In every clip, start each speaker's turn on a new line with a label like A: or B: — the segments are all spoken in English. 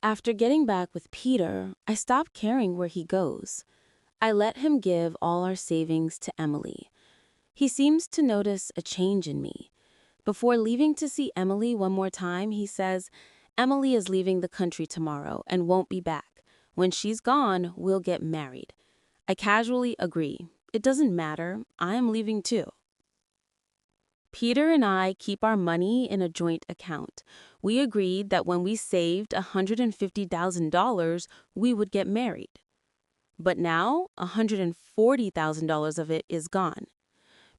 A: After getting back with Peter, I stopped caring where he goes. I let him give all our savings to Emily. He seems to notice a change in me. Before leaving to see Emily one more time, he says, "Emily is leaving the country tomorrow and won't be back. When she's gone, we'll get married." I casually agree. It doesn't matter. I am leaving too. Peter and I keep our money in a joint account. We agreed that when we saved $150,000, we would get married. But now, $140,000 of it is gone.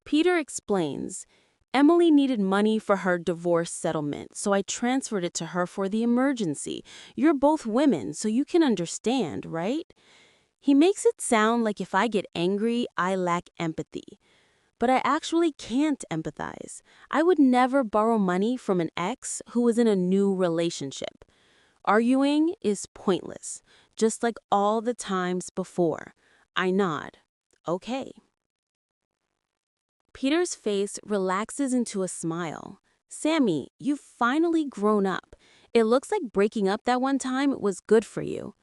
A: Peter explains, "Emily needed money for her divorce settlement, so I transferred it to her for the emergency. You're both women, so you can understand, right?" He makes it sound like if I get angry, I lack empathy. But I actually can't empathize. I would never borrow money from an ex who was in a new relationship. Arguing is pointless, just like all the times before. I nod. Okay. Peter's face relaxes into a smile. "Sammy, you've finally grown up. It looks like breaking up that one time was good for you."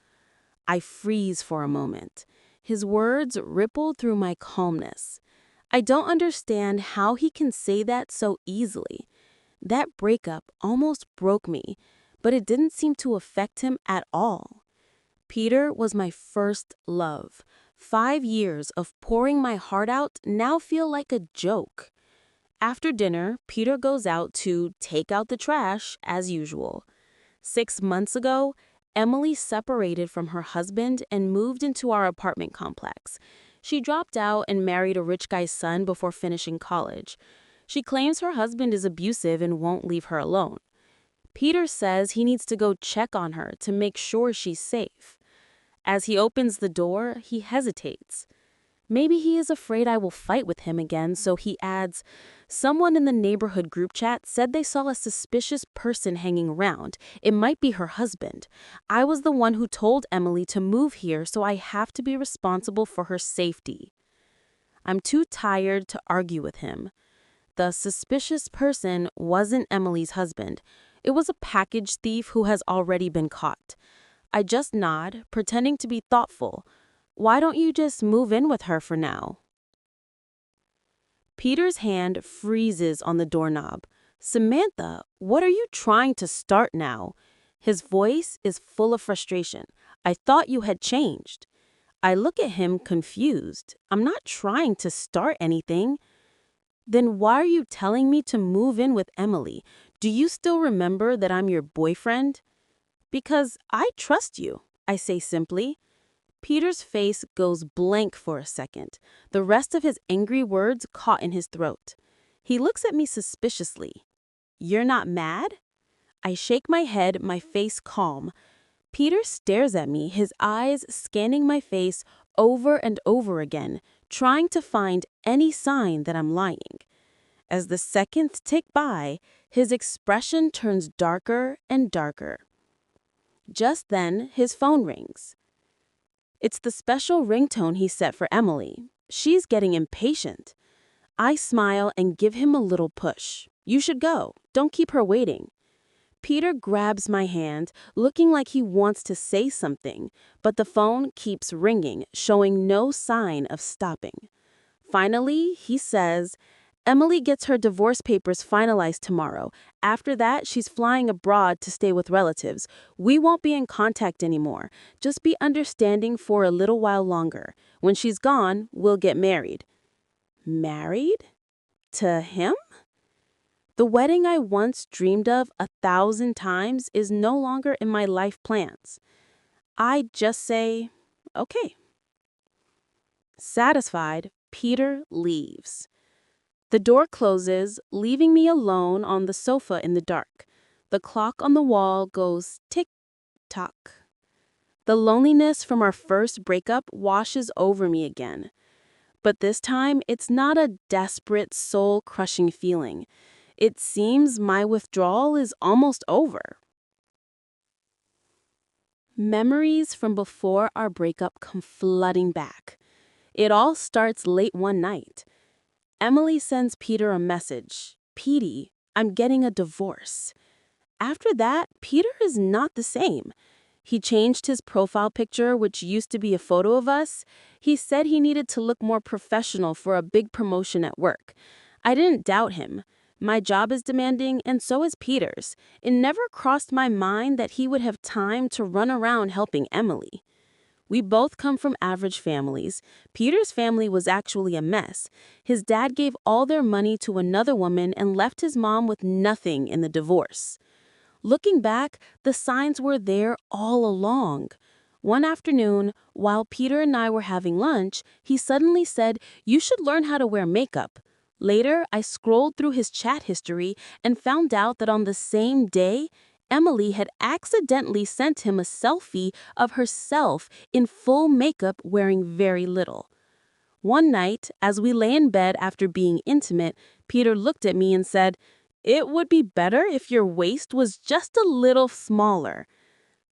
A: I freeze for a moment. His words ripple through my calmness. I don't understand how he can say that so easily. That breakup almost broke me, but it didn't seem to affect him at all. Peter was my first love. 5 years of pouring my heart out now feel like a joke. After dinner, Peter goes out to take out the trash as usual. 6 months ago, Emily separated from her husband and moved into our apartment complex. She dropped out and married a rich guy's son before finishing college. She claims her husband is abusive and won't leave her alone. Peter says he needs to go check on her to make sure she's safe. As he opens the door, he hesitates. Maybe he is afraid I will fight with him again, so he adds, "Someone in the neighborhood group chat said they saw a suspicious person hanging around. It might be her husband. I was the one who told Emily to move here, so I have to be responsible for her safety." I'm too tired to argue with him. The suspicious person wasn't Emily's husband. It was a package thief who has already been caught. I just nod, pretending to be thoughtful. "Why don't you just move in with her for now?" Peter's hand freezes on the doorknob. "Samantha, what are you trying to start now?" His voice is full of frustration. "I thought you had changed." I look at him confused. I'm not trying to start anything. "Then why are you telling me to move in with Emily? Do you still remember that I'm your boyfriend?" "Because I trust you," I say simply. Peter's face goes blank for a second, the rest of his angry words caught in his throat. He looks at me suspiciously. "You're not mad?" I shake my head, my face calm. Peter stares at me, his eyes scanning my face over and over again, trying to find any sign that I'm lying. As the seconds tick by, his expression turns darker and darker. Just then, his phone rings. It's the special ringtone he set for Emily. She's getting impatient. I smile and give him a little push. "You should go. Don't keep her waiting." Peter grabs my hand, looking like he wants to say something, but the phone keeps ringing, showing no sign of stopping. Finally, he says, "Emily gets her divorce papers finalized tomorrow. After that, she's flying abroad to stay with relatives. We won't be in contact anymore. Just be understanding for a little while longer. When she's gone, we'll get married." Married? To him? The wedding I once dreamed of 1,000 times is no longer in my life plans. I just say, okay. Satisfied, Peter leaves. The door closes, leaving me alone on the sofa in the dark. The clock on the wall goes tick-tock. The loneliness from our first breakup washes over me again. But this time, it's not a desperate, soul-crushing feeling. It seems my withdrawal is almost over. Memories from before our breakup come flooding back. It all starts late one night. Emily sends Peter a message. "Petey, I'm getting a divorce." After that, Peter is not the same. He changed his profile picture, which used to be a photo of us. He said he needed to look more professional for a big promotion at work. I didn't doubt him. My job is demanding, and so is Peter's. It never crossed my mind that he would have time to run around helping Emily. We both come from average families. Peter's family was actually a mess. His dad gave all their money to another woman and left his mom with nothing in the divorce. Looking back, the signs were there all along. One afternoon, while Peter and I were having lunch, he suddenly said, "You should learn how to wear makeup." Later, I scrolled through his chat history and found out that on the same day, Emily had accidentally sent him a selfie of herself in full makeup wearing very little. One night, as we lay in bed after being intimate, Peter looked at me and said, "It would be better if your waist was just a little smaller."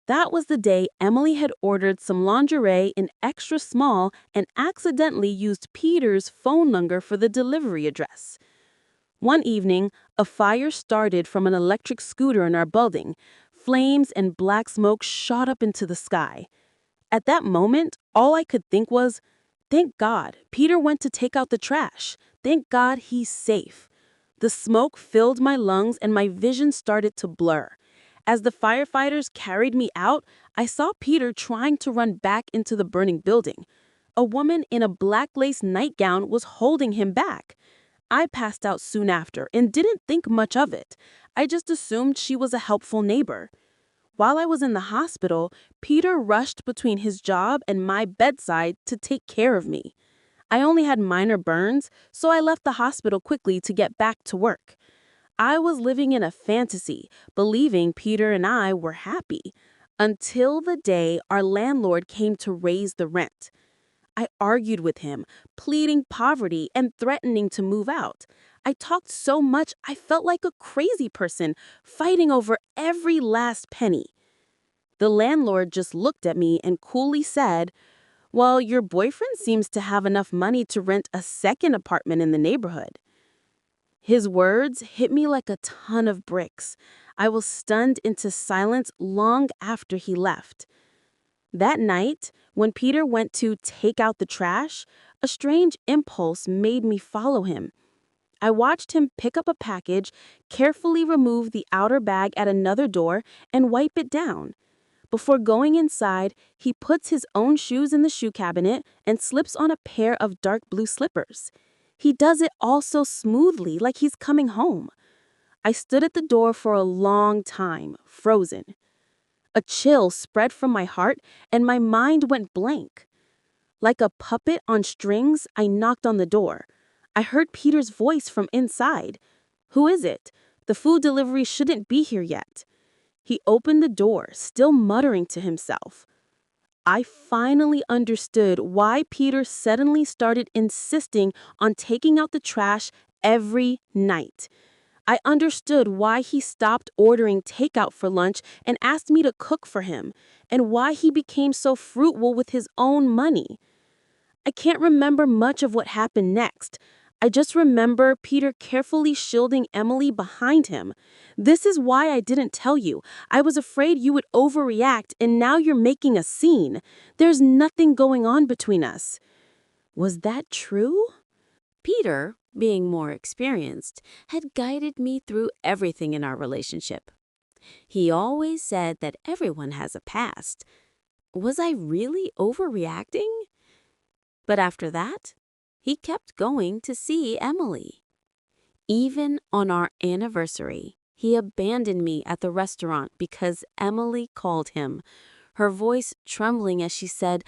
A: That was the day Emily had ordered some lingerie in extra small and accidentally used Peter's phone number for the delivery address. One evening, a fire started from an electric scooter in our building. Flames and black smoke shot up into the sky. At that moment, all I could think was, thank God, Peter went to take out the trash. Thank God he's safe. The smoke filled my lungs and my vision started to blur. As the firefighters carried me out, I saw Peter trying to run back into the burning building. A woman in a black lace nightgown was holding him back. I passed out soon after and didn't think much of it. I just assumed she was a helpful neighbor. While I was in the hospital, Peter rushed between his job and my bedside to take care of me. I only had minor burns, so I left the hospital quickly to get back to work. I was living in a fantasy, believing Peter and I were happy, until the day our landlord came to raise the rent. I argued with him, pleading poverty and threatening to move out. I talked so much I felt like a crazy person, fighting over every last penny. The landlord just looked at me and coolly said, "Well, your boyfriend seems to have enough money to rent a second apartment in the neighborhood." His words hit me like a ton of bricks. I was stunned into silence long after he left. That night, when Peter went to take out the trash, a strange impulse made me follow him. I watched him pick up a package, carefully remove the outer bag at another door, and wipe it down. Before going inside, he puts his own shoes in the shoe cabinet and slips on a pair of dark blue slippers. He does it all so smoothly, like he's coming home. I stood at the door for a long time, frozen. A chill spread from my heart, and my mind went blank. Like a puppet on strings, I knocked on the door. I heard Peter's voice from inside. "Who is it? The food delivery shouldn't be here yet." He opened the door, still muttering to himself. I finally understood why Peter suddenly started insisting on taking out the trash every night. I understood why he stopped ordering takeout for lunch and asked me to cook for him, and why he became so frugal with his own money. I can't remember much of what happened next. I just remember Peter carefully shielding Emily behind him. "This is why I didn't tell you. I was afraid you would overreact, and now you're making a scene. There's nothing going on between us." Was that true? Peter, being more experienced, had guided me through everything in our relationship. He always said that everyone has a past. Was I really overreacting? But after that, he kept going to see Emily. Even on our anniversary, he abandoned me at the restaurant because Emily called him, her voice trembling as she said,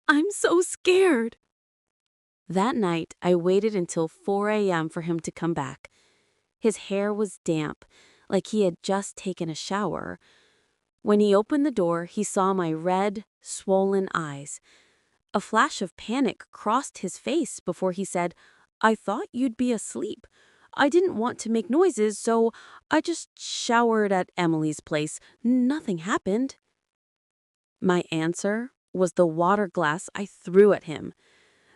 A: "I'm so scared." That night, I waited until 4 a.m. for him to come back. His hair was damp, like he had just taken a shower. When he opened the door, he saw my red, swollen eyes. A flash of panic crossed his face before he said, "I thought you'd be asleep. I didn't want to make noises, so I just showered at Emily's place. Nothing happened." My answer was the water glass I threw at him.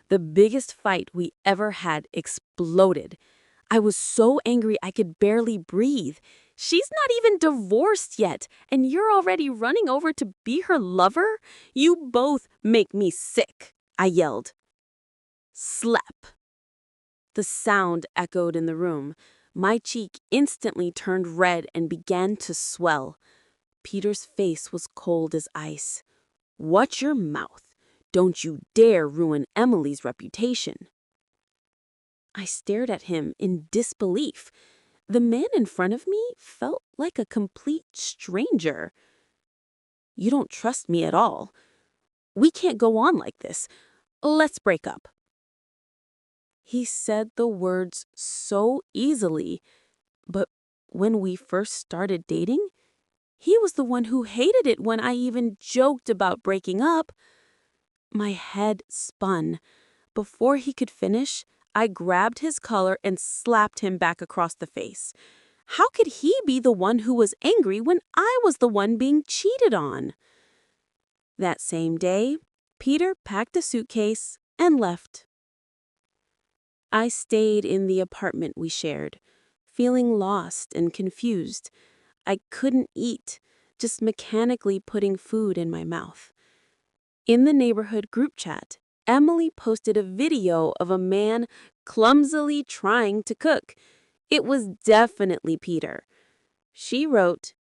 A: The biggest fight we ever had exploded. I was so angry I could barely breathe. She's not even divorced yet, and you're already running over to be her lover? You both make me sick, I yelled. Slap. The sound echoed in the room. My cheek instantly turned red and began to swell. Peter's face was cold as ice. Watch your mouth. Don't you dare ruin Emily's reputation. I stared at him in disbelief. The man in front of me felt like a complete stranger. You don't trust me at all. We can't go on like this. Let's break up. He said the words so easily, but when we first started dating, he was the one who hated it when I even joked about breaking up. My head spun. Before he could finish, I grabbed his collar and slapped him back across the face. How could he be the one who was angry when I was the one being cheated on? That same day, Peter packed a suitcase and left. I stayed in the apartment we shared, feeling lost and confused. I couldn't eat, just mechanically putting food in my mouth. In the neighborhood group chat, Emily posted a video of a man clumsily trying to cook. It was definitely Peter. She wrote,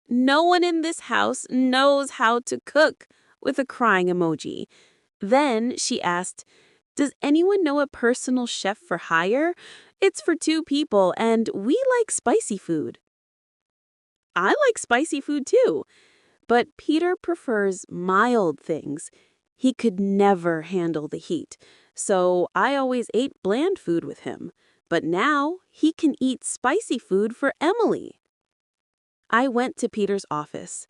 A: "No one in this house knows how to cook," with a crying emoji. Then she asked, "Does anyone know a personal chef for hire? It's for 2 people and we like spicy food." I like spicy food too, but Peter prefers mild things. He could never handle the heat, so I always ate bland food with him. But now he can eat spicy food for Emily. I went to Peter's office.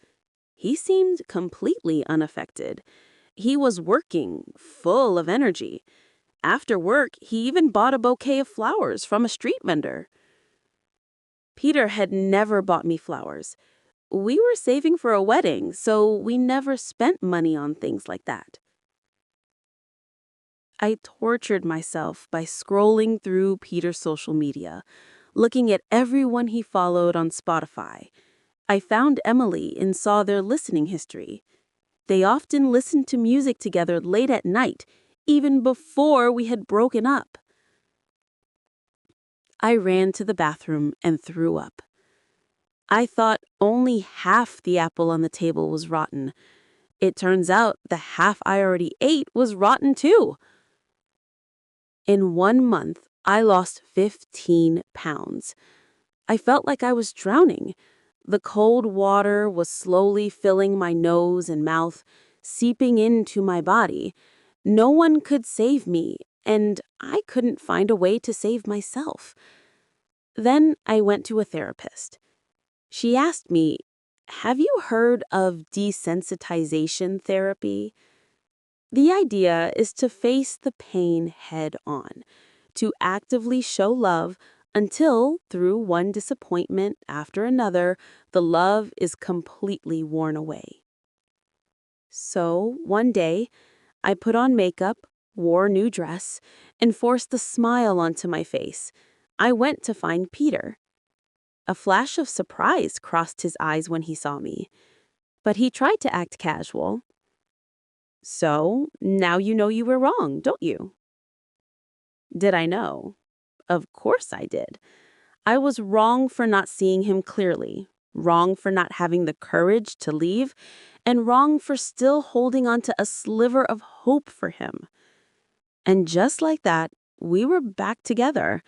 A: He seemed completely unaffected. He was working, full of energy. After work, he even bought a bouquet of flowers from a street vendor. Peter had never bought me flowers. We were saving for a wedding, so we never spent money on things like that. I tortured myself by scrolling through Peter's social media, looking at everyone he followed on Spotify. I found Emily and saw their listening history. They often listened to music together late at night, even before we had broken up. I ran to the bathroom and threw up. I thought only half the apple on the table was rotten. It turns out the half I already ate was rotten too. In 1 month, I lost 15 pounds. I felt like I was drowning. The cold water was slowly filling my nose and mouth, seeping into my body. No one could save me, and I couldn't find a way to save myself. Then I went to a therapist. She asked me, "Have you heard of desensitization therapy?" The idea is to face the pain head on, to actively show love until, through one disappointment after another, the love is completely worn away. So, one day, I put on makeup, wore a new dress, and forced a smile onto my face. I went to find Peter. A flash of surprise crossed his eyes when he saw me, but he tried to act casual. "So, now you know you were wrong, don't you?" Did I know? Of course I did. I was wrong for not seeing him clearly, wrong for not having the courage to leave, and wrong for still holding on to a sliver of hope for him. And just like that, we were back together.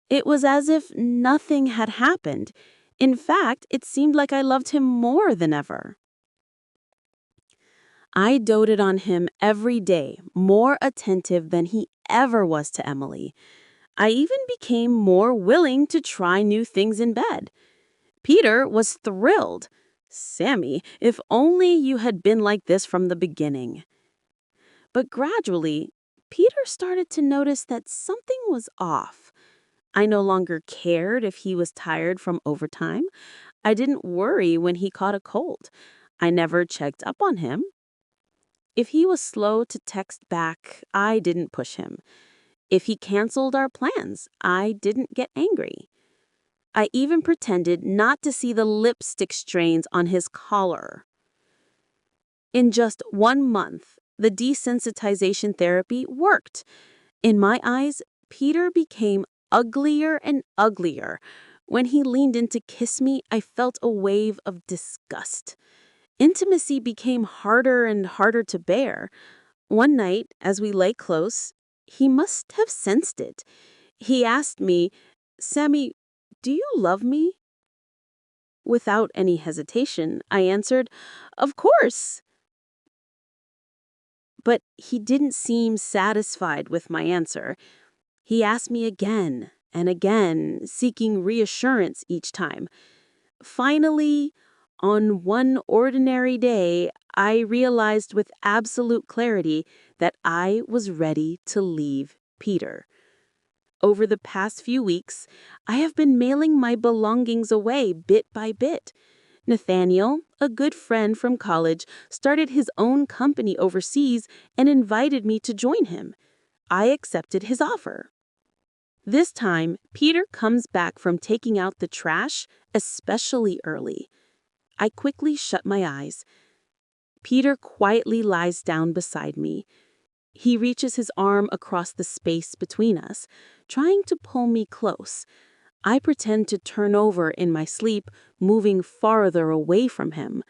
A: It was as if nothing had happened. In fact, it seemed like I loved him more than ever. I doted on him every day, more attentive than he ever was to Emily. I even became more willing to try new things in bed. Peter was thrilled. "Sammy, if only you had been like this from the beginning." But gradually, Peter started to notice that something was off. I no longer cared if he was tired from overtime. I didn't worry when he caught a cold. I never checked up on him. If he was slow to text back, I didn't push him. If he canceled our plans, I didn't get angry. I even pretended not to see the lipstick stains on his collar. In just 1 month, the desensitization therapy worked. In my eyes, Peter became uglier and uglier. When he leaned in to kiss me, I felt a wave of disgust. Intimacy became harder and harder to bear. One night, as we lay close, he must have sensed it. He asked me, "Sammy, do you love me?" Without any hesitation, I answered, "Of course." But he didn't seem satisfied with my answer. He asked me again and again, seeking reassurance each time. Finally, on one ordinary day, I realized with absolute clarity that I was ready to leave Peter. Over the past few weeks, I have been mailing my belongings away bit by bit. Nathaniel, a good friend from college, started his own company overseas and invited me to join him. I accepted his offer. This time, Peter comes back from taking out the trash, especially early. I quickly shut my eyes. Peter quietly lies down beside me. He reaches his arm across the space between us, trying to pull me close. I pretend to turn over in my sleep, moving farther away from him.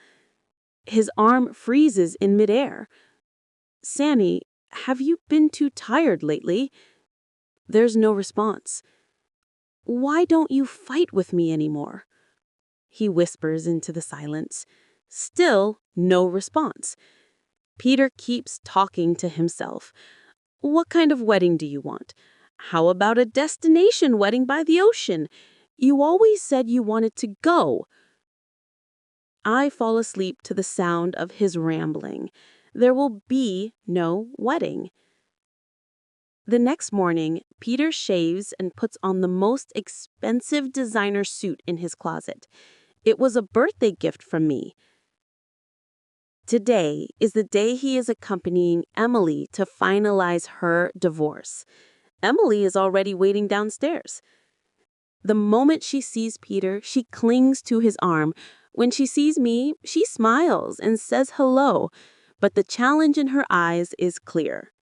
A: His arm freezes in midair. "Sammy, have you been too tired lately?" There's no response. "Why don't you fight with me anymore?" He whispers into the silence. Still, no response. Peter keeps talking to himself. "What kind of wedding do you want? How about a destination wedding by the ocean? You always said you wanted to go." I fall asleep to the sound of his rambling. There will be no wedding. The next morning, Peter shaves and puts on the most expensive designer suit in his closet. It was a birthday gift from me. Today is the day he is accompanying Emily to finalize her divorce. Emily is already waiting downstairs. The moment she sees Peter, she clings to his arm. When she sees me, she smiles and says hello, but the challenge in her eyes is clear.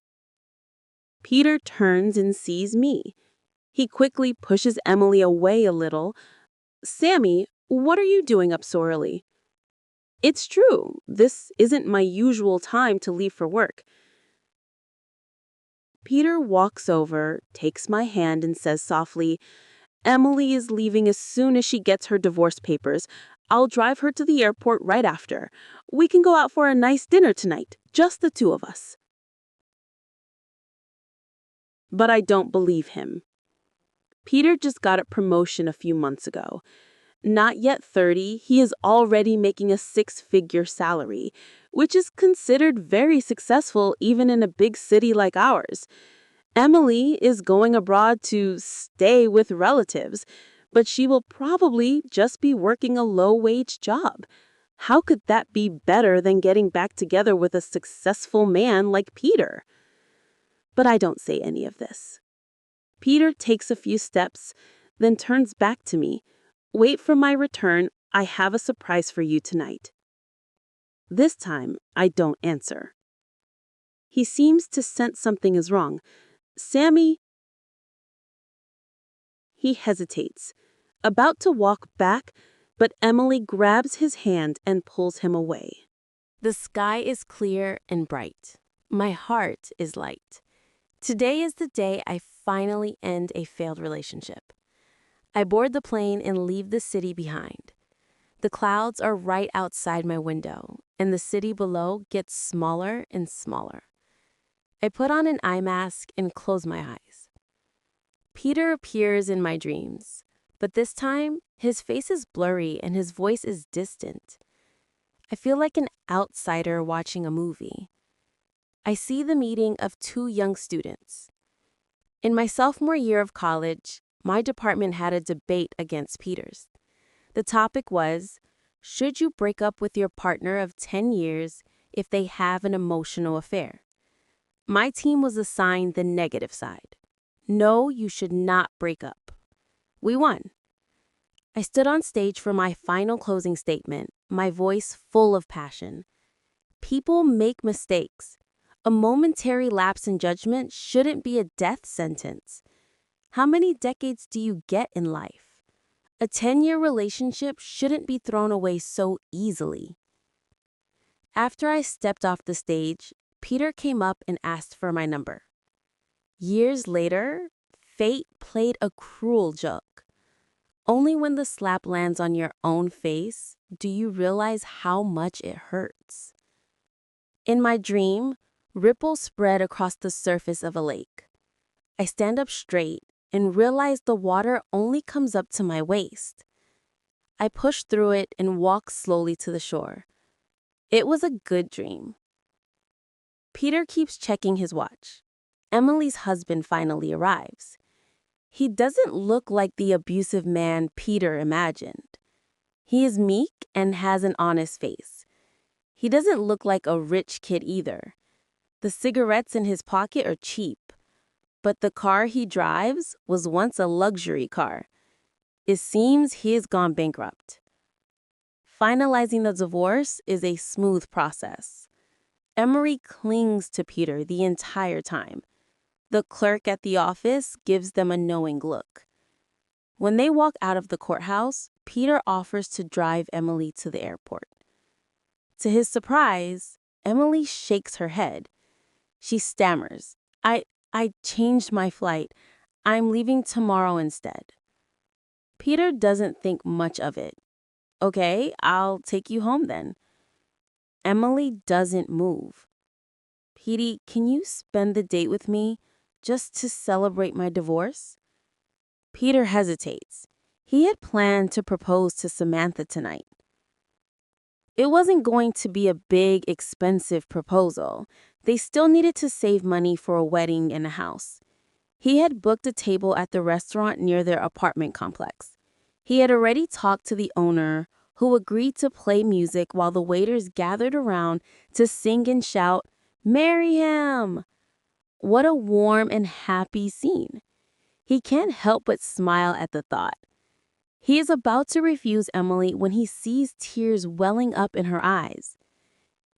A: Peter turns and sees me. He quickly pushes Emily away a little. "Sammy, what are you doing up so early?" It's true, this isn't my usual time to leave for work. Peter walks over, takes my hand and says softly, "Emily is leaving as soon as she gets her divorce papers. I'll drive her to the airport right after. We can go out for a nice dinner tonight, just the two of us." But I don't believe him. Peter just got a promotion a few months ago. Not yet 30, he is already making a 6-figure salary, which is considered very successful even in a big city like ours. Emily is going abroad to stay with relatives, but she will probably just be working a low-wage job. How could that be better than getting back together with a successful man like Peter? But I don't say any of this. Peter takes a few steps, then turns back to me. "Wait for my return. I have a surprise for you tonight." This time, I don't answer. He seems to sense something is wrong. "Sammy..." He hesitates, about to walk back, but Emily grabs his hand and pulls him away. The sky is clear and bright. My heart is light. Today is the day I finally end a failed relationship. I board the plane and leave the city behind. The clouds are right outside my window, and the city below gets smaller and smaller. I put on an eye mask and close my eyes. Peter appears in my dreams, but this time his face is blurry and his voice is distant. I feel like an outsider watching a movie. I see the meeting of 2 young students. In my sophomore year of college, my department had a debate against Peter's. The topic was, should you break up with your partner of 10 years if they have an emotional affair? My team was assigned the negative side. No, you should not break up. We won. I stood on stage for my final closing statement, my voice full of passion. People make mistakes. A momentary lapse in judgment shouldn't be a death sentence. How many decades do you get in life? A 10-year relationship shouldn't be thrown away so easily. After I stepped off the stage, Peter came up and asked for my number. Years later, fate played a cruel joke. Only when the slap lands on your own face do you realize how much it hurts. In my dream, ripples spread across the surface of a lake. I stand up straight and realize the water only comes up to my waist. I push through it and walk slowly to the shore. It was a good dream. Peter keeps checking his watch. Emily's husband finally arrives. He doesn't look like the abusive man Peter imagined. He is meek and has an honest face. He doesn't look like a rich kid either. The cigarettes in his pocket are cheap. But the car he drives was once a luxury car. It seems he has gone bankrupt. Finalizing the divorce is a smooth process. Emery clings to Peter the entire time. The clerk at the office gives them a knowing look. When they walk out of the courthouse, Peter offers to drive Emily to the airport. To his surprise, Emily shakes her head. She stammers, I changed my flight. I'm leaving tomorrow instead. Peter doesn't think much of it. Okay, I'll take you home then. Emily doesn't move. Petey, can you spend the date with me just to celebrate my divorce? Peter hesitates. He had planned to propose to Samantha tonight. It wasn't going to be a big, expensive proposal. They still needed to save money for a wedding and a house. He had booked a table at the restaurant near their apartment complex. He had already talked to the owner, who agreed to play music while the waiters gathered around to sing and shout, "Marry him!" What a warm and happy scene. He can't help but smile at the thought. He is about to refuse Emily when he sees tears welling up in her eyes.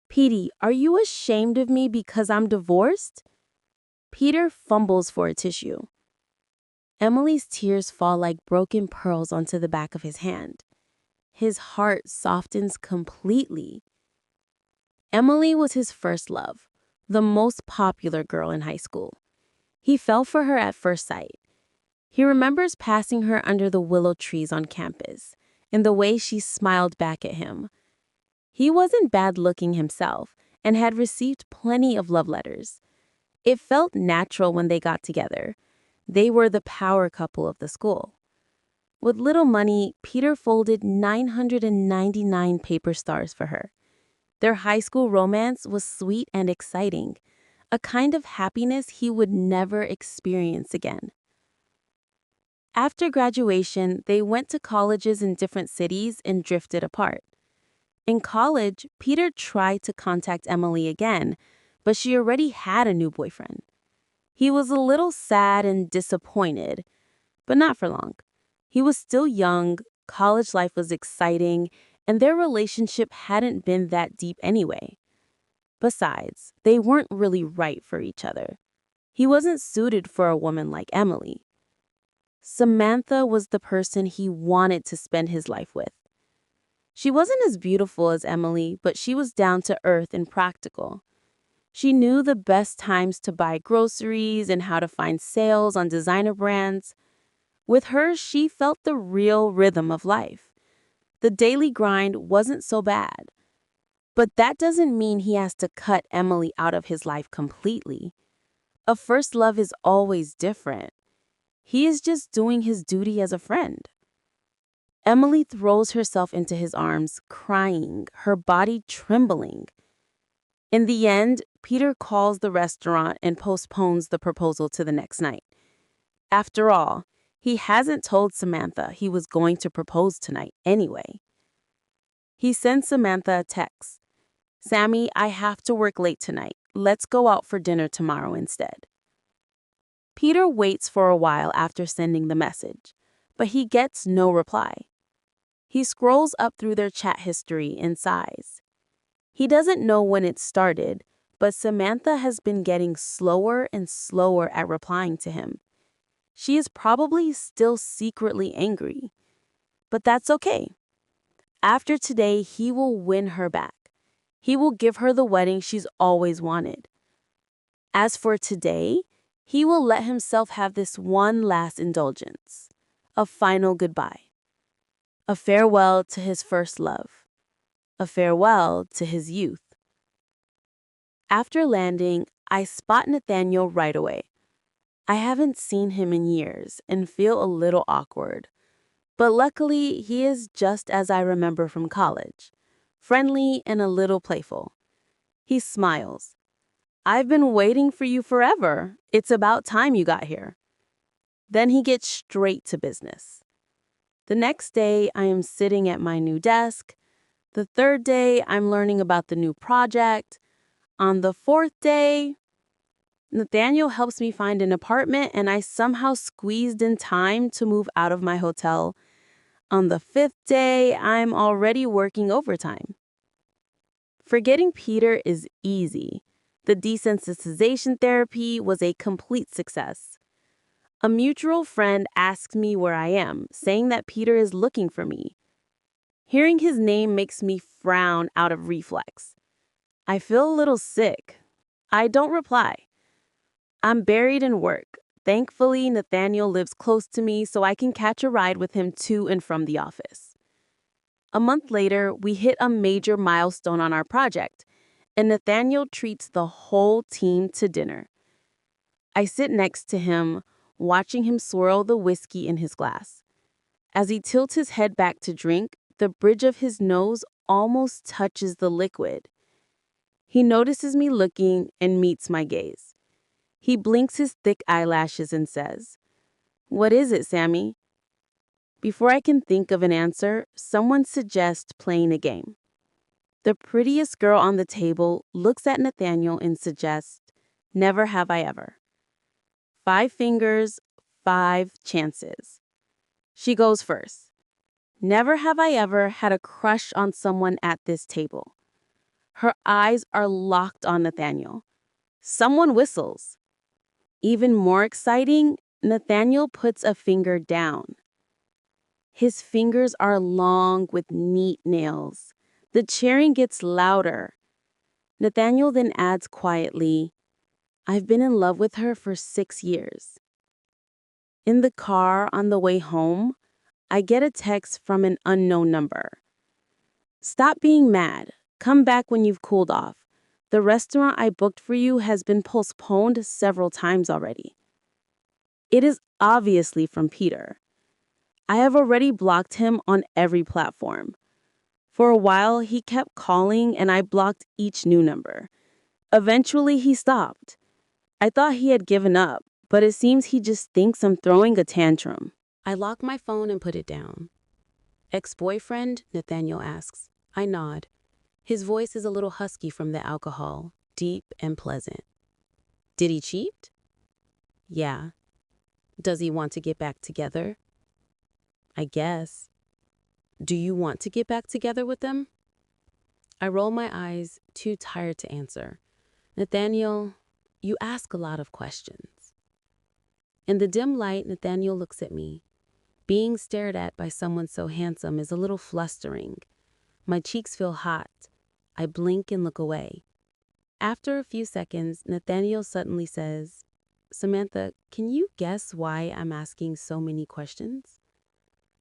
A: Petey, are you ashamed of me because I'm divorced? Peter fumbles for a tissue. Emily's tears fall like broken pearls onto the back of his hand. His heart softens completely. Emily was his first love, the most popular girl in high school. He fell for her at first sight. He remembers passing her under the willow trees on campus, and the way she smiled back at him. He wasn't bad-looking himself and had received plenty of love letters. It felt natural when they got together. They were the power couple of the school. With little money, Peter folded 999 paper stars for her. Their high school romance was sweet and exciting, a kind of happiness he would never experience again. After graduation, they went to colleges in different cities and drifted apart. In college, Peter tried to contact Emily again, but she already had a new boyfriend. He was a little sad and disappointed, but not for long. He was still young, college life was exciting, and their relationship hadn't been that deep anyway. Besides, they weren't really right for each other. He wasn't suited for a woman like Emily. Samantha was the person he wanted to spend his life with. She wasn't as beautiful as Emily, but she was down to earth and practical. She knew the best times to buy groceries and how to find sales on designer brands. With her, she felt the real rhythm of life. The daily grind wasn't so bad. But that doesn't mean he has to cut Emily out of his life completely. A first love is always different. He is just doing his duty as a friend. Emily throws herself into his arms, crying, her body trembling. In the end, Peter calls the restaurant and postpones the proposal to the next night. After all, he hasn't told Samantha he was going to propose tonight anyway. He sends Samantha a text. "Sammy, I have to work late tonight. Let's go out for dinner tomorrow instead." Peter waits for a while after sending the message, but he gets no reply. He scrolls up through their chat history and sighs. He doesn't know when it started, but Samantha has been getting slower and slower at replying to him. She is probably still secretly angry. But that's okay. After today, he will win her back. He will give her the wedding she's always wanted. As for today, he will let himself have this one last indulgence, a final goodbye, a farewell to his first love, a farewell to his youth. After landing, I spot Nathaniel right away. I haven't seen him in years and feel a little awkward. But luckily, he is just as I remember from college, friendly and a little playful. He smiles. "I've been waiting for you forever. It's about time you got here." Then he gets straight to business. The next day, I am sitting at my new desk. The third day, I'm learning about the new project. On the fourth day, Nathaniel helps me find an apartment, and I somehow squeezed in time to move out of my hotel. On the fifth day, I'm already working overtime. Forgetting Peter is easy. The desensitization therapy was a complete success. A mutual friend asked me where I am, saying that Peter is looking for me. Hearing his name makes me frown out of reflex. I feel a little sick. I don't reply. I'm buried in work. Thankfully, Nathaniel lives close to me, so I can catch a ride with him to and from the office. A month later, we hit a major milestone on our project, and Nathaniel treats the whole team to dinner. I sit next to him, watching him swirl the whiskey in his glass. As he tilts his head back to drink, the bridge of his nose almost touches the liquid. He notices me looking and meets my gaze. He blinks his thick eyelashes and says, "What is it, Sammy?" Before I can think of an answer, someone suggests playing a game. The prettiest girl on the table looks at Nathaniel and suggests, "Never have I ever." 5 fingers, 5 chances. She goes first. Never have I ever had a crush on someone at this table. Her eyes are locked on Nathaniel. Someone whistles. Even more exciting, Nathaniel puts a finger down. His fingers are long with neat nails. The cheering gets louder. Nathaniel then adds quietly, "I've been in love with her for 6 years." In the car on the way home, I get a text from an unknown number. "Stop being mad. Come back when you've cooled off. The restaurant I booked for you has been postponed several times already." It is obviously from Peter. I have already blocked him on every platform. For a while, he kept calling and I blocked each new number. Eventually, he stopped. I thought he had given up, but it seems he just thinks I'm throwing a tantrum. I lock my phone and put it down. "Ex-boyfriend?" Nathaniel asks. I nod. His voice is a little husky from the alcohol, deep and pleasant. "Did he cheat?" "Yeah." "Does he want to get back together?" "I guess." "Do you want to get back together with them?" I roll my eyes, too tired to answer. "Nathaniel, you ask a lot of questions." In the dim light, Nathaniel looks at me. Being stared at by someone so handsome is a little flustering. My cheeks feel hot. I blink and look away. After a few seconds, Nathaniel suddenly says, "Samantha, can you guess why I'm asking so many questions?"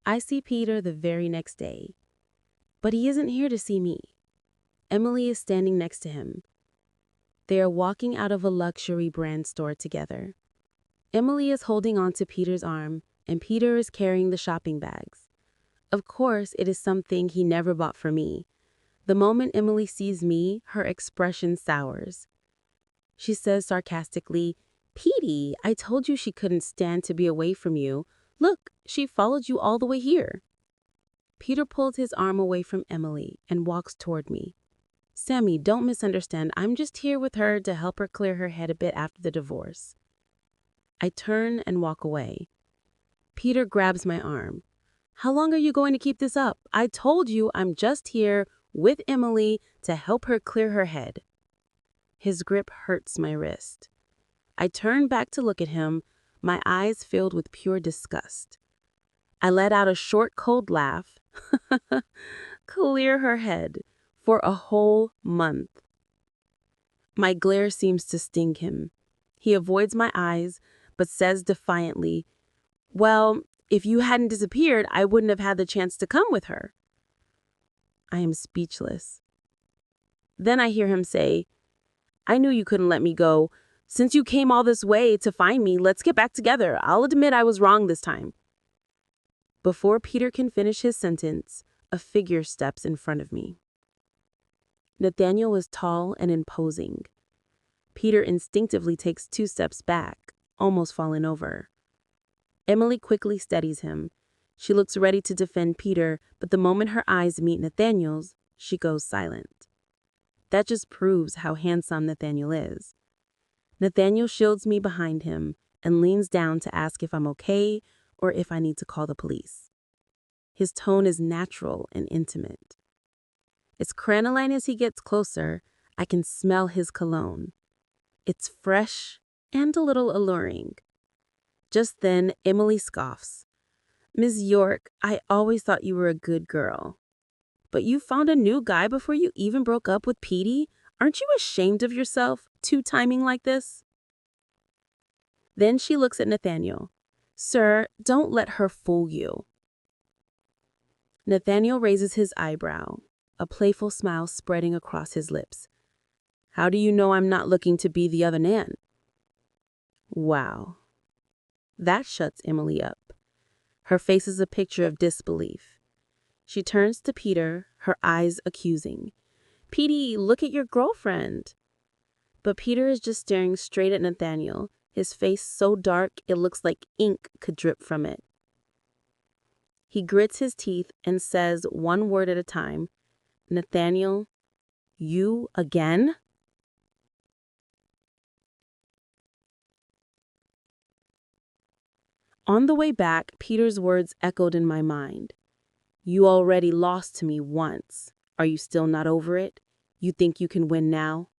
A: I see Peter the very next day, but he isn't here to see me. Emily is standing next to him. They are walking out of a luxury brand store together. Emily is holding on to Peter's arm, and Peter is carrying the shopping bags. Of course, it is something he never bought for me. The moment Emily sees me, her expression sours. She says sarcastically, "Petey, I told you she couldn't stand to be away from you. Look, she followed you all the way here." Peter pulls his arm away from Emily and walks toward me. "Sammy, don't misunderstand. I'm just here with her to help her clear her head a bit after the divorce." I turn and walk away. Peter grabs my arm. How long are you going to keep this up? I told you I'm just here with Emily to help her clear her head. His grip hurts my wrist. I turn back to look at him, my eyes filled with pure disgust. I let out a short, cold laugh. Clear her head for a whole month. My glare seems to sting him. He avoids my eyes, but says defiantly, well, if you hadn't disappeared, I wouldn't have had the chance to come with her. I am speechless. Then I hear him say, I knew you couldn't let me go. Since you came all this way to find me, let's get back together. I'll admit I was wrong this time. Before Peter can finish his sentence, a figure steps in front of me. Nathaniel was tall and imposing. Peter instinctively takes 2 steps back, almost falling over. Emily quickly steadies him. She looks ready to defend Peter, but the moment her eyes meet Nathaniel's, she goes silent. That just proves how handsome Nathaniel is. Nathaniel shields me behind him and leans down to ask if I'm okay or if I need to call the police. His tone is natural and intimate. As crinoline as he gets closer, I can smell his cologne. It's fresh and a little alluring. Just then, Emily scoffs. Ms. York, I always thought you were a good girl. But you found a new guy before you even broke up with Petey? Aren't you ashamed of yourself, two-timing like this? Then she looks at Nathaniel. Sir, don't let her fool you. Nathaniel raises his eyebrow, a playful smile spreading across his lips. How do you know I'm not looking to be the other Nan? Wow. That shuts Emily up. Her face is a picture of disbelief. She turns to Peter, her eyes accusing. Petey, look at your girlfriend. But Peter is just staring straight at Nathaniel, his face so dark it looks like ink could drip from it. He grits his teeth and says one word at a time, Nathaniel, you again? On the way back, Peter's words echoed in my mind. You already lost to me once. Are you still not over it? You think you can win now?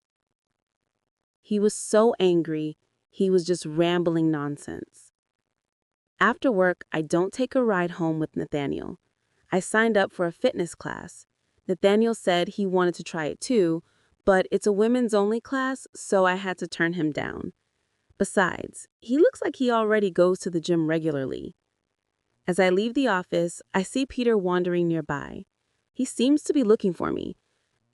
A: He was so angry, he was just rambling nonsense. After work, I don't take a ride home with Nathaniel. I signed up for a fitness class. Nathaniel said he wanted to try it too, but it's a women's only class, so I had to turn him down. Besides, he looks like he already goes to the gym regularly. As I leave the office, I see Peter wandering nearby. He seems to be looking for me.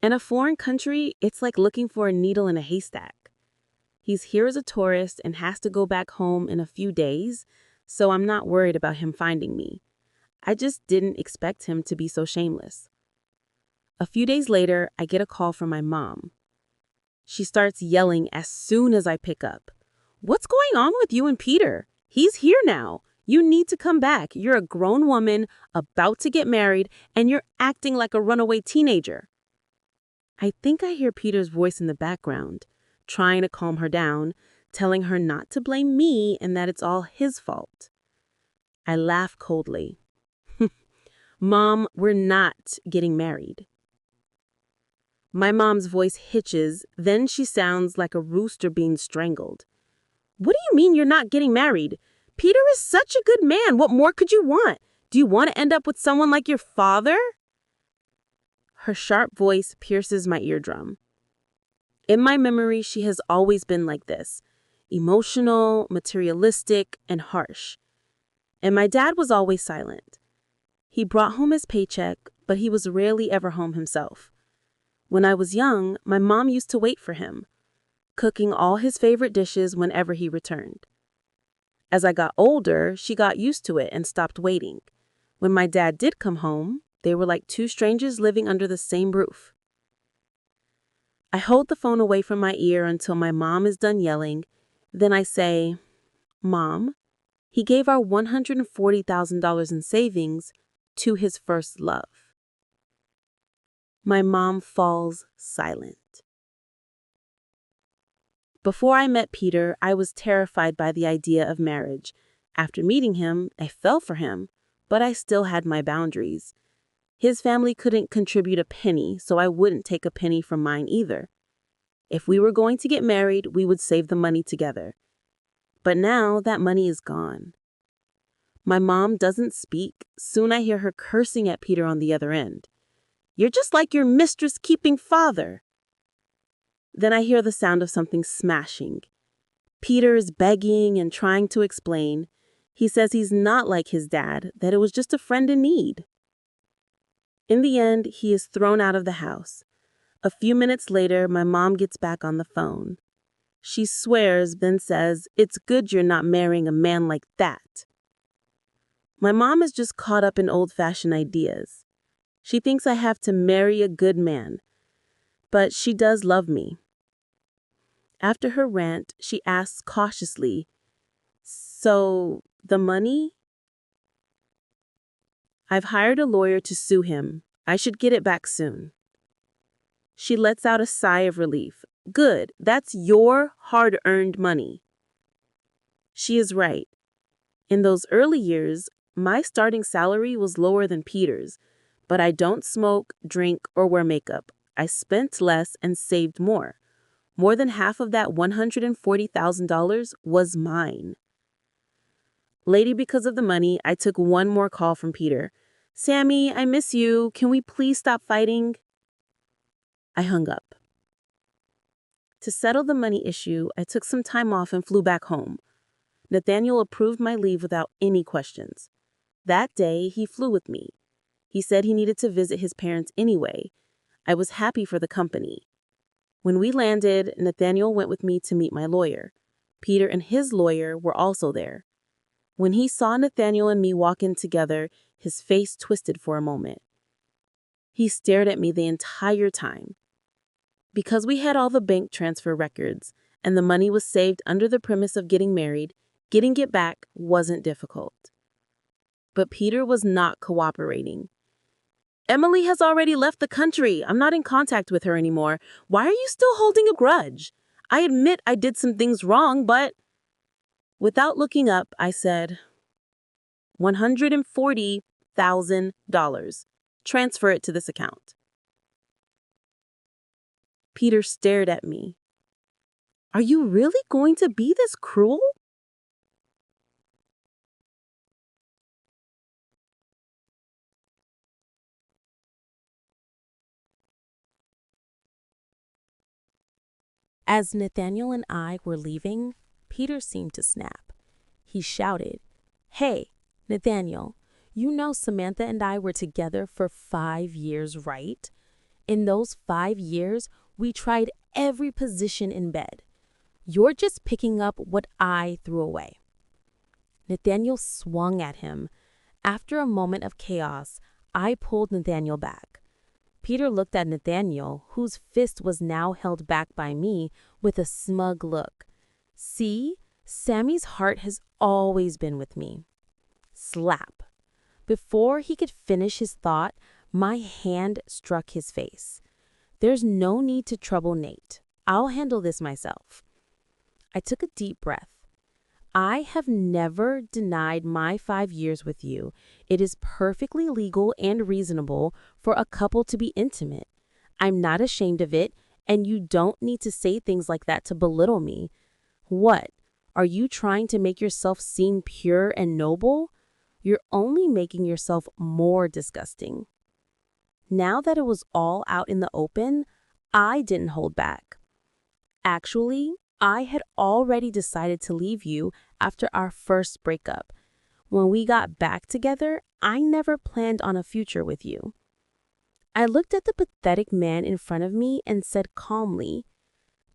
A: In a foreign country, it's like looking for a needle in a haystack. He's here as a tourist and has to go back home in a few days, so I'm not worried about him finding me. I just didn't expect him to be so shameless. A few days later, I get a call from my mom. She starts yelling as soon as I pick up. What's going on with you and Peter? He's here now. You need to come back. You're a grown woman, about to get married, and you're acting like a runaway teenager. I think I hear Peter's voice in the background, trying to calm her down, telling her not to blame me and that it's all his fault. I laugh coldly. Mom, we're not getting married. My mom's voice hitches, then she sounds like a rooster being strangled. What do you mean you're not getting married? Peter is such a good man. What more could you want? Do you want to end up with someone like your father? Her sharp voice pierces my eardrum. In my memory, she has always been like this, emotional, materialistic, and harsh. And my dad was always silent. He brought home his paycheck, but he was rarely ever home himself. When I was young, my mom used to wait for him, cooking all his favorite dishes whenever he returned. As I got older, she got used to it and stopped waiting. When my dad did come home, they were like two strangers living under the same roof. I hold the phone away from my ear until my mom is done yelling. Then I say, Mom, he gave our $140,000 in savings to his first love. My mom falls silent. Before I met Peter, I was terrified by the idea of marriage. After meeting him, I fell for him, but I still had my boundaries. His family couldn't contribute a penny, so I wouldn't take a penny from mine either. If we were going to get married, we would save the money together. But now that money is gone. My mom doesn't speak. Soon I hear her cursing at Peter on the other end. "You're just like your mistress-keeping father." Then I hear the sound of something smashing. Peter is begging and trying to explain. He says he's not like his dad, that it was just a friend in need. In the end, he is thrown out of the house. A few minutes later, my mom gets back on the phone. She swears, then says, "It's good you're not marrying a man like that." My mom is just caught up in old-fashioned ideas. She thinks I have to marry a good man, but she does love me. After her rant, she asks cautiously, "So, the money?" "I've hired a lawyer to sue him. I should get it back soon." She lets out a sigh of relief. "Good, that's your hard-earned money." She is right. In those early years, my starting salary was lower than Peter's, but I don't smoke, drink, or wear makeup. I spent less and saved more. More than half of that $140,000 was mine. Later, because of the money, I took one more call from Peter. "Sammy, I miss you. Can we please stop fighting?" I hung up. To settle the money issue, I took some time off and flew back home. Nathaniel approved my leave without any questions. That day, he flew with me. He said he needed to visit his parents anyway. I was happy for the company. When we landed, Nathaniel went with me to meet my lawyer. Peter and his lawyer were also there. When he saw Nathaniel and me walk in together, his face twisted for a moment. He stared at me the entire time. Because we had all the bank transfer records and the money was saved under the premise of getting married, getting it back wasn't difficult. But Peter was not cooperating. "Emily has already left the country. I'm not in contact with her anymore. Why are you still holding a grudge? I admit I did some things wrong, but..." Without looking up, I said, $140,000. Transfer it to this account. Peter stared at me. "Are you really going to be this cruel?" As Nathaniel and I were leaving, Peter seemed to snap. He shouted, "Hey, Nathaniel, you know Samantha and I were together for 5 years, right? In those 5 years, we tried every position in bed. You're just picking up what I threw away." Nathaniel swung at him. After a moment of chaos, I pulled Nathaniel back. Peter looked at Nathaniel, whose fist was now held back by me, with a smug look. "See, Sammy's heart has always been with me." Slap. Before he could finish his thought, my hand struck his face. "There's no need to trouble Nate. I'll handle this myself." I took a deep breath. I have never denied my 5 years with you. It is perfectly legal and reasonable for a couple to be intimate. I'm not ashamed of it, and you don't need to say things like that to belittle me. What? Are you trying to make yourself seem pure and noble? You're only making yourself more disgusting. Now that it was all out in the open, I didn't hold back. Actually, I had already decided to leave you after our first breakup. When we got back together, I never planned on a future with you. I looked at the pathetic man in front of me and said calmly,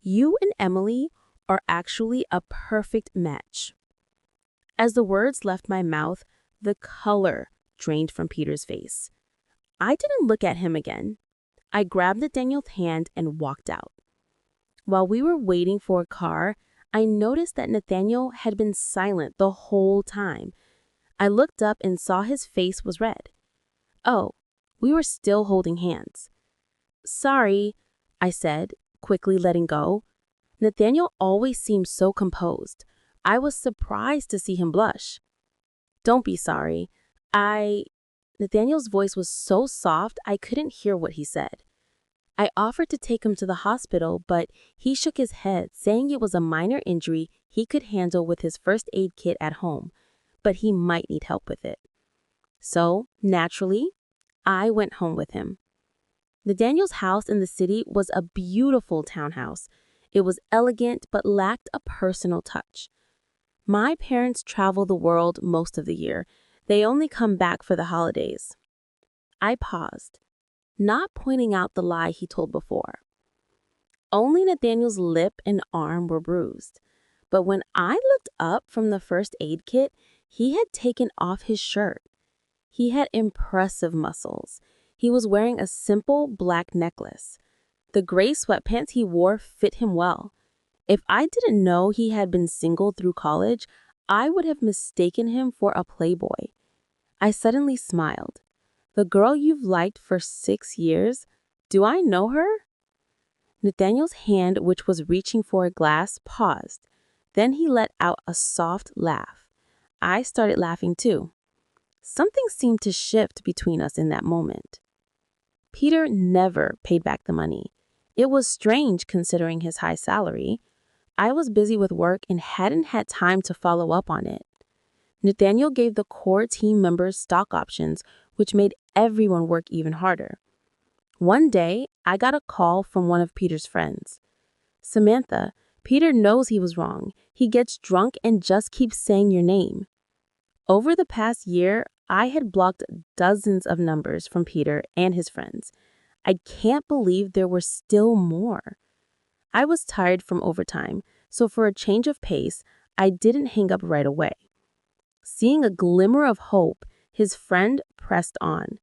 A: "You and Emily are actually a perfect match." As the words left my mouth, the color drained from Peter's face. I didn't look at him again. I grabbed Nathaniel's hand and walked out. While we were waiting for a car, I noticed that Nathaniel had been silent the whole time. I looked up and saw his face was red. Oh, we were still holding hands. "Sorry," I said, quickly letting go. Nathaniel always seemed so composed. I was surprised to see him blush. Don't be sorry. I. Nathaniel's voice was so soft I couldn't hear what he said. I offered to take him to the hospital, but he shook his head, saying it was a minor injury he could handle with his first aid kit at home, but he might need help with it. So, naturally, I went home with him. Nathaniel's house in the city was a beautiful townhouse. It was elegant but lacked a personal touch. My parents travel the world most of the year. They only come back for the holidays. I paused, not pointing out the lie he told before. Only Nathaniel's lip and arm were bruised. But when I looked up from the first aid kit, he had taken off his shirt. He had impressive muscles. He was wearing a simple black necklace. The gray sweatpants he wore fit him well. If I didn't know he had been single through college, I would have mistaken him for a playboy. I suddenly smiled. The girl you've liked for 6 years? Do I know her? Nathaniel's hand, which was reaching for a glass, paused. Then he let out a soft laugh. I started laughing too. Something seemed to shift between us in that moment. Peter never paid back the money. It was strange considering his high salary. I was busy with work and hadn't had time to follow up on it. Nathaniel gave the core team members stock options, which made everyone work even harder. One day, I got a call from one of Peter's friends. "Samantha, Peter knows he was wrong. He gets drunk and just keeps saying your name." Over the past year, I had blocked dozens of numbers from Peter and his friends. I can't believe there were still more. I was tired from overtime, so for a change of pace, I didn't hang up right away. Seeing a glimmer of hope, his friend pressed on.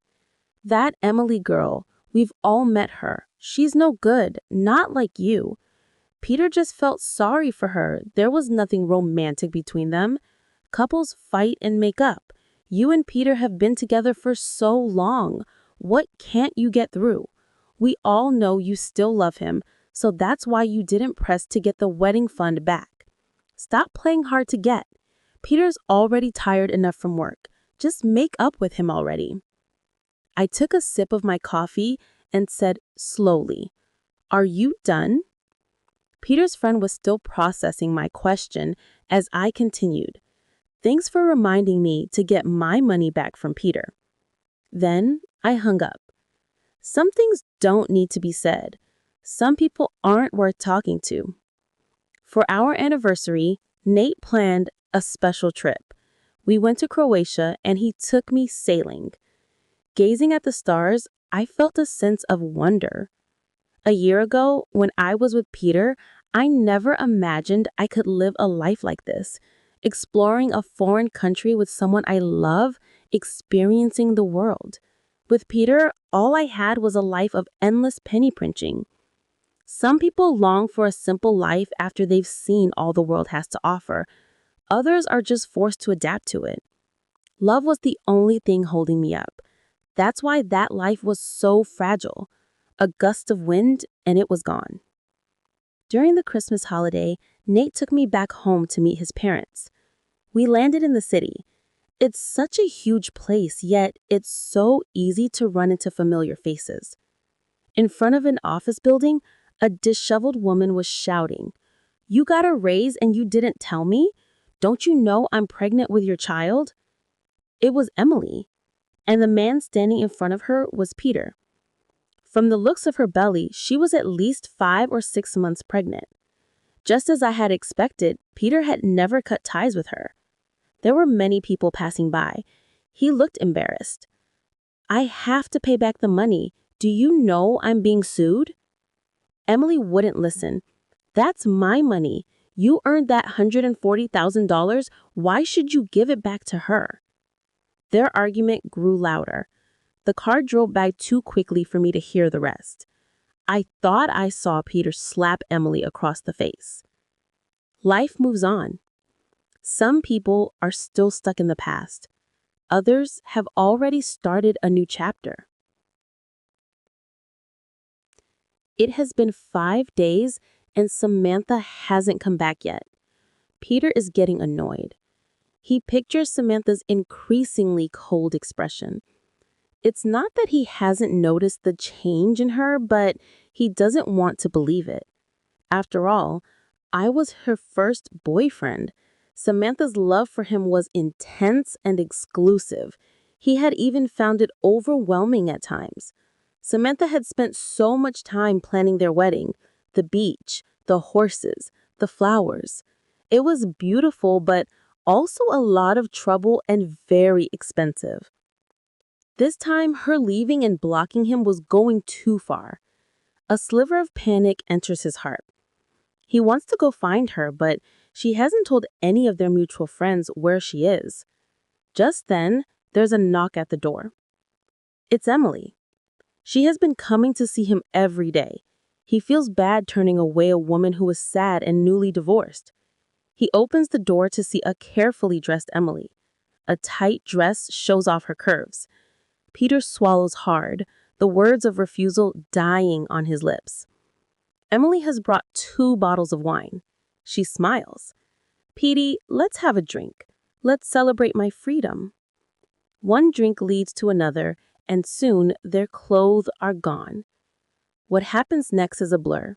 A: "That Emily girl, we've all met her. She's no good, not like you. Peter just felt sorry for her. There was nothing romantic between them. Couples fight and make up. You and Peter have been together for so long. What can't you get through? We all know you still love him, so that's why you didn't press to get the wedding fund back. Stop playing hard to get. Peter's already tired enough from work. Just make up with him already." I took a sip of my coffee and said slowly, "Are you done?" Peter's friend was still processing my question as I continued. "Thanks for reminding me to get my money back from Peter." Then I hung up. Some things don't need to be said. Some people aren't worth talking to. For our anniversary, Nate planned a special trip. We went to Croatia and he took me sailing. Gazing at the stars, I felt a sense of wonder. A year ago, when I was with Peter, I never imagined I could live a life like this, exploring a foreign country with someone I love, experiencing the world. With Peter, all I had was a life of endless penny pinching. Some people long for a simple life after they've seen all the world has to offer. Others are just forced to adapt to it. Love was the only thing holding me up. That's why that life was so fragile. A gust of wind, and it was gone. During the Christmas holiday, Nate took me back home to meet his parents. We landed in the city. It's such a huge place, yet it's so easy to run into familiar faces. In front of an office building, a disheveled woman was shouting, "You got a raise and you didn't tell me? Don't you know I'm pregnant with your child?" It was Emily, and the man standing in front of her was Peter. From the looks of her belly, she was at least 5 or 6 months pregnant. Just as I had expected, Peter had never cut ties with her. There were many people passing by. He looked embarrassed. "I have to pay back the money. Do you know I'm being sued?" Emily wouldn't listen. "That's my money. You earned that $140,000. Why should you give it back to her?" Their argument grew louder. The car drove by too quickly for me to hear the rest. I thought I saw Peter slap Emily across the face. Life moves on. Some people are still stuck in the past. Others have already started a new chapter. It has been 5 days and Samantha hasn't come back yet. Peter is getting annoyed. He pictures Samantha's increasingly cold expression. It's not that he hasn't noticed the change in her, but he doesn't want to believe it. After all, I was her first boyfriend. Samantha's love for him was intense and exclusive. He had even found it overwhelming at times. Samantha had spent so much time planning their wedding, the beach, the horses, the flowers. It was beautiful, but also a lot of trouble and very expensive. This time, her leaving and blocking him was going too far. A sliver of panic enters his heart. He wants to go find her, but she hasn't told any of their mutual friends where she is. Just then, there's a knock at the door. It's Emily. She has been coming to see him every day. He feels bad turning away a woman who is sad and newly divorced. He opens the door to see a carefully dressed Emily. A tight dress shows off her curves. Peter swallows hard, the words of refusal dying on his lips. Emily has brought 2 bottles of wine. She smiles. "Petey, let's have a drink. Let's celebrate my freedom." One drink leads to another, and soon their clothes are gone. What happens next is a blur.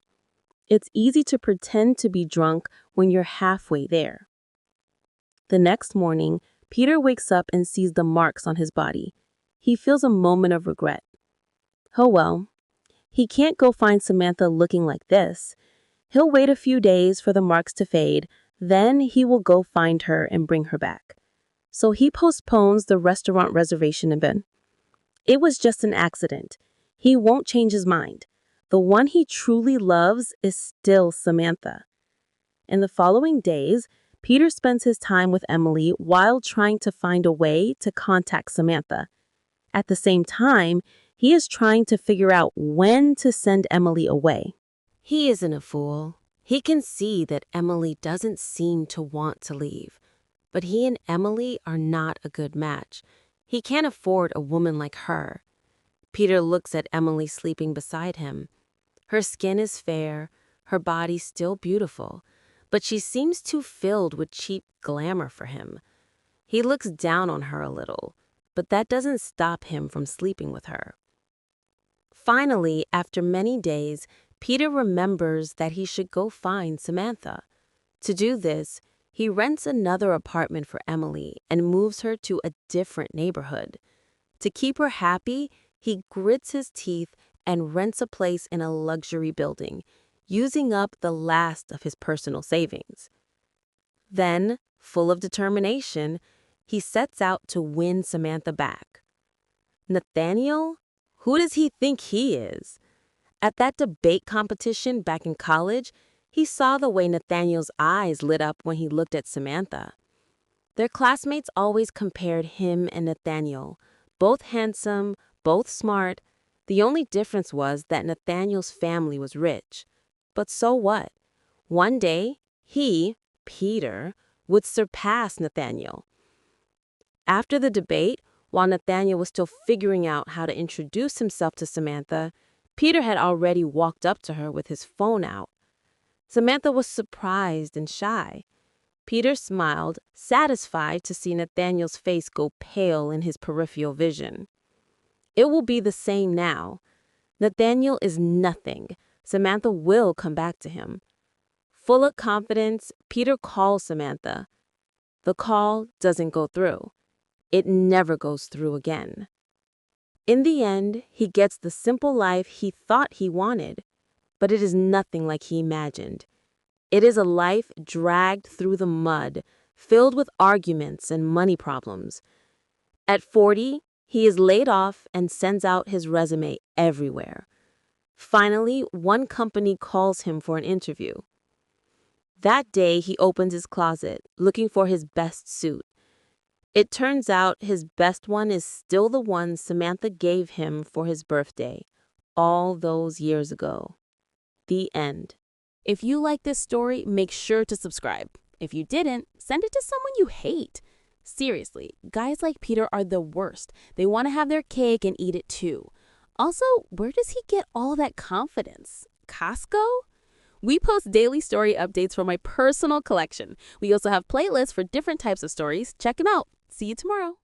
A: It's easy to pretend to be drunk when you're halfway there. The next morning, Peter wakes up and sees the marks on his body. He feels a moment of regret. Oh well, he can't go find Samantha looking like this. He'll wait a few days for the marks to fade, then he will go find her and bring her back. So he postpones the restaurant reservation event. It was just an accident. He won't change his mind. The one he truly loves is still Samantha. In the following days, Peter spends his time with Emily while trying to find a way to contact Samantha. At the same time, he is trying to figure out when to send Emily away.
B: He isn't a fool. He can see that Emily doesn't seem to want to leave. But he and Emily are not a good match. He can't afford a woman like her. Peter looks at Emily sleeping beside him. Her skin is fair, her body still beautiful, but she seems too filled with cheap glamour for him. He looks down on her a little, but that doesn't stop him from sleeping with her. Finally, after many days, Peter remembers that he should go find Samantha. To do this, he rents another apartment for Emily and moves her to a different neighborhood. To keep her happy, he grits his teeth and rents a place in a luxury building, using up the last of his personal savings. Then, full of determination, he sets out to win Samantha back. Nathaniel? Who does he think he is? At that debate competition back in college, he saw the way Nathaniel's eyes lit up when he looked at Samantha. Their classmates always compared him and Nathaniel, both handsome, both smart. The only difference was that Nathaniel's family was rich. But so what? One day, he, Peter, would surpass Nathaniel. After the debate, while Nathaniel was still figuring out how to introduce himself to Samantha, Peter had already walked up to her with his phone out. Samantha was surprised and shy. Peter smiled, satisfied to see Nathaniel's face go pale in his peripheral vision. It will be the same now. Nathaniel is nothing. Samantha will come back to him. Full of confidence, Peter calls Samantha. The call doesn't go through. It never goes through again. In the end, he gets the simple life he thought he wanted, but it is nothing like he imagined. It is a life dragged through the mud, filled with arguments and money problems. At 40, he is laid off and sends out his resume everywhere. Finally, one company calls him for an interview. That day, he opens his closet, looking for his best suit. It turns out his best one is still the one Samantha gave him for his birthday, all those years ago. The end.
A: If you like this story, make sure to subscribe. If you didn't, send it to someone you hate. Seriously, guys like Peter are the worst. They want to have their cake and eat it too. Also, where does he get all that confidence? Costco? We post daily story updates from my personal collection. We also have playlists for different types of stories. Check them out. See you tomorrow.